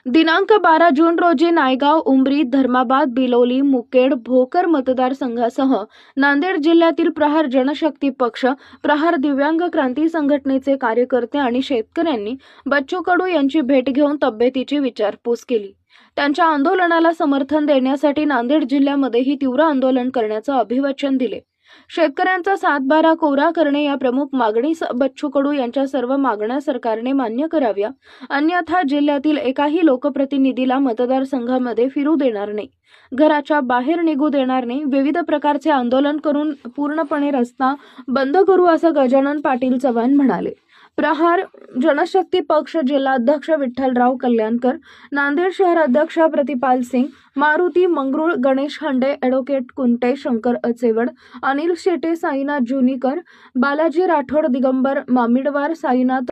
दिनांक 12 जून रोजी नायगाव, उमरी, धर्माबाद, बिलोली, मुखेड, भोकर मतदारसंघासह नांदेड जिल्ह्यातील प्रहार जनशक्ती पक्ष, प्रहार दिव्यांग क्रांती संघटनेचे कार्यकर्ते आणि शेतकऱ्यांनी बच्चू कडू यांची भेट घेऊन तब्येतीची विचारपूस केली। त्यांच्या आंदोलनाला समर्थन देण्यासाठी नांदेड जिल्ह्यामध्येही तीव्र आंदोलन करण्याचे अभिवचन दिले। शेतकऱ्यांचा 7/12 कोरा करणे या प्रमुख मागणीस बच्चू कडू यांच्या सर्व मागण्या सरकारने मान्य कराव्या, अन्यथा जिल्ह्यातील एकाही लोकप्रतिनिधीला मतदारसंघामध्ये फिरू देणार नाही, घराच्या बाहेर निघू देणार नाही, विविध प्रकारचे आंदोलन करून पूर्णपणे रस्ता बंद करू असं गजानन पाटील चव्हाण म्हणाले। प्रहार जनशक्ती पक्ष जिल्हाध्यक्ष विठ्ठलराव कल्याणकर, नांदेड शहर अध्यक्ष प्रतिपाल सिंग, मारुती मंगरुळ, गणेश हंडे, ॲडव्होकेट कुंटे, शंकर अचेवड, अनिल शेटे, साईनाथ जुनीकर, बालाजी राठोड, दिगंबर मामिडवार, साईनाथ